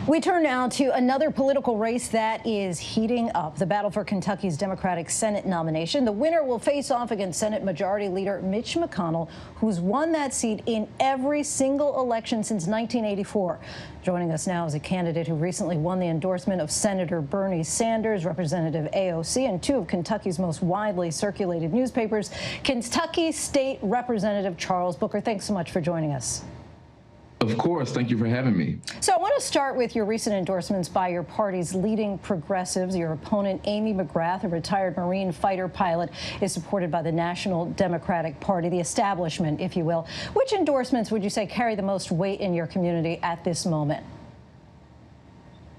We turn now to another political race that is heating up. The battle for Kentucky's Democratic Senate nomination. The winner will face off against Senate Majority Leader Mitch McConnell, who's won that seat in every single election since 1984. Joining us now is a candidate who recently won the endorsement of Senator Bernie Sanders, Representative AOC, and two of Kentucky's most widely circulated newspapers, Kentucky State Representative Charles Booker. Thanks so much for joining us. Of course. Thank you for having me. So I want to start with your recent endorsements by your party's leading progressives. Your opponent, Amy McGrath, a retired Marine fighter pilot, is supported by the National Democratic Party, the establishment, if you will. Which endorsements would you say carry the most weight in your community at this moment?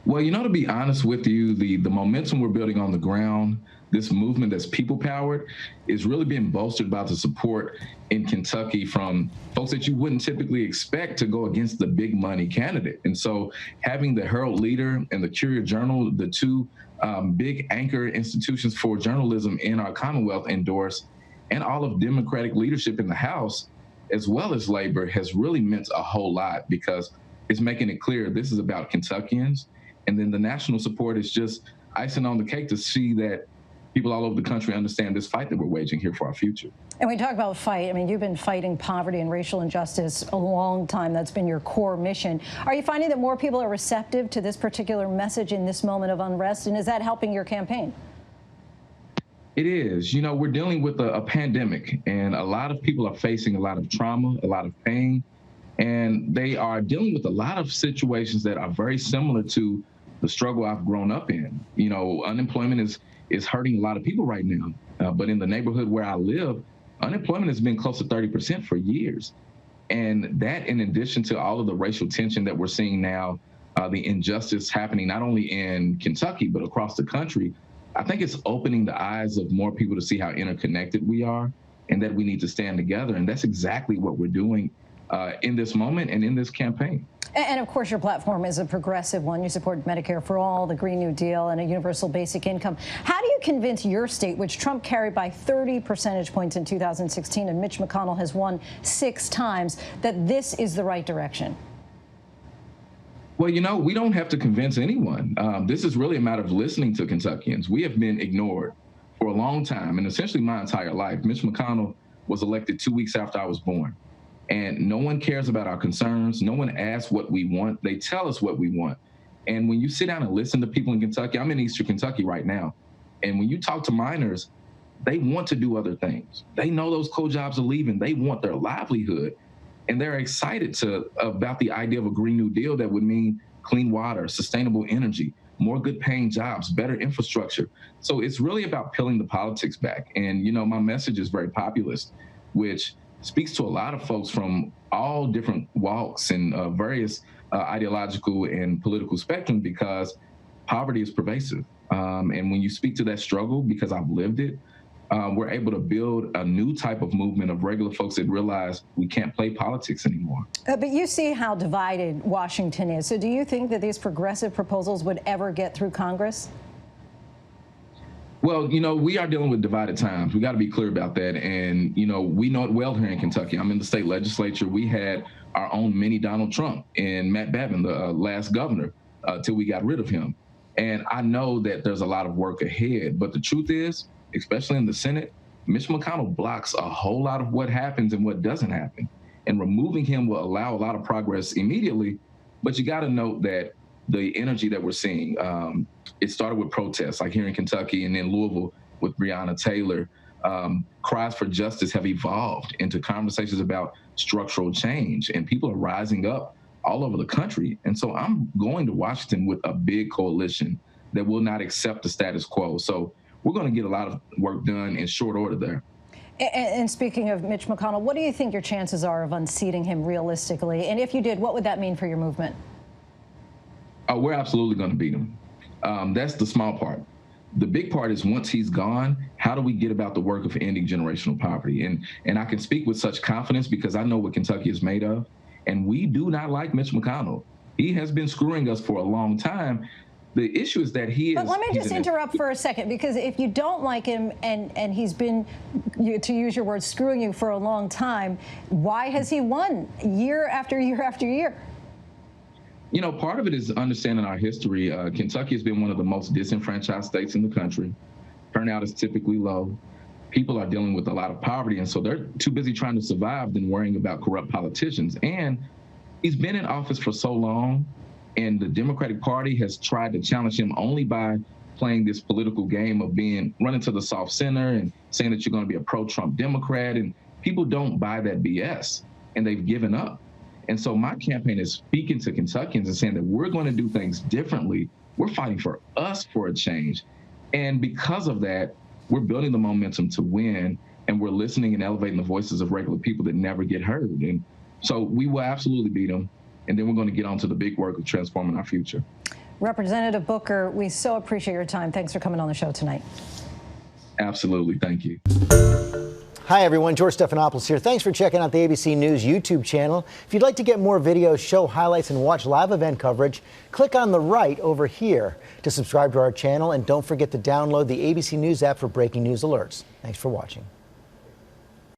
Well, to be honest with you, the momentum we're building on the ground, this movement that's people-powered, is really being bolstered by the support in Kentucky from folks that you wouldn't typically expect to go against the big money candidate. And so having the Herald Leader and the Courier Journal, the two big anchor institutions for journalism in our Commonwealth, endorse, and all of Democratic leadership in the House, as well as labor, has really meant a whole lot, because it's making it clear this is about Kentuckians. And then the national support is just icing on the cake to see that people all over the country understand this fight that we're waging here for our future. And we talk about fight. I mean, you've been fighting poverty and racial injustice a long time. That's been your core mission. Are you finding that more people are receptive to this particular message in this moment of unrest? And is that helping your campaign? It is. We're dealing with a pandemic, and a lot of people are facing a lot of trauma, a lot of pain, and they are dealing with a lot of situations that are very similar to the struggle I've grown up in. Unemployment is hurting a lot of people right now. But in the neighborhood where I live, unemployment has been close to 30% for years. And that, in addition to all of the racial tension that we're seeing now, the injustice happening not only in Kentucky, but across the country, I think it's opening the eyes of more people to see how interconnected we are and that we need to stand together. And that's exactly what we're doing in this moment and in this campaign. And of course, your platform is a progressive one. You support Medicare for all, the Green New Deal, and a universal basic income. How do you convince your state, which Trump carried by 30 percentage points in 2016 and Mitch McConnell has won 6 times, that this is the right direction? Well, we don't have to convince anyone. This is really a matter of listening to Kentuckians. We have been ignored for a long time, and essentially my entire life. Mitch McConnell was elected 2 weeks after I was born. And no one cares about our concerns. No one asks what we want. They tell us what we want. And when you sit down and listen to people in Kentucky, I'm in Eastern Kentucky right now, and when you talk to miners, they want to do other things. They know those coal jobs are leaving. They want their livelihood, and they're excited about the idea of a Green New Deal that would mean clean water, sustainable energy, more good-paying jobs, better infrastructure. So it's really about peeling the politics back. And, my message is very populist, which speaks to a lot of folks from all different walks and various ideological and political spectrum, because poverty is pervasive. And when you speak to that struggle, because I've lived it, we're able to build a new type of movement of regular folks that realize we can't play politics anymore. But you see how divided Washington is. So do you think that these progressive proposals would ever get through Congress? Well, we are dealing with divided times. We got to be clear about that. And, we know it well here in Kentucky. I'm in the state legislature. We had our own mini Donald Trump and Matt Bevin, the last governor, till we got rid of him. And I know that there's a lot of work ahead. But the truth is, especially in the Senate, Mitch McConnell blocks a whole lot of what happens and what doesn't happen. And removing him will allow a lot of progress immediately. But you got to note that the energy that we're seeing, it started with protests, like here in Kentucky and in Louisville with Breonna Taylor. Cries for justice have evolved into conversations about structural change, and people are rising up all over the country. And so I'm going to Washington with a big coalition that will not accept the status quo. So we're going to get a lot of work done in short order there. And speaking of Mitch McConnell, what do you think your chances are of unseating him realistically? And if you did, what would that mean for your movement? Oh, we're absolutely going to beat him. That's the small part. The big part is, once he's gone, how do we get about the work of ending generational poverty? And I can speak with such confidence because I know what Kentucky is made of. And we do not like Mitch McConnell. He has been screwing us for a long time. The issue is that he is... But let me just interrupt for a second, because if you don't like him and he's been, to use your words, screwing you for a long time, why has he won year after year after year? Part of it is understanding our history. Kentucky has been one of the most disenfranchised states in the country. Turnout is typically low. People are dealing with a lot of poverty, and so they're too busy trying to survive than worrying about corrupt politicians. And he's been in office for so long, and the Democratic Party has tried to challenge him only by playing this political game of running to the soft center and saying that you're going to be a pro-Trump Democrat, and people don't buy that BS, and they've given up. And so my campaign is speaking to Kentuckians and saying that we're going to do things differently. We're fighting for us for a change. And because of that, we're building the momentum to win, and we're listening and elevating the voices of regular people that never get heard. And so we will absolutely beat them. And then we're going to get on to the big work of transforming our future. Representative Booker, we so appreciate your time. Thanks for coming on the show tonight. Absolutely. Thank you. Hi, everyone. George Stephanopoulos here. Thanks for checking out the ABC News YouTube channel. If you'd like to get more videos, show highlights, and watch live event coverage, click on the right over here to subscribe to our channel. And don't forget to download the ABC News app for breaking news alerts. Thanks for watching.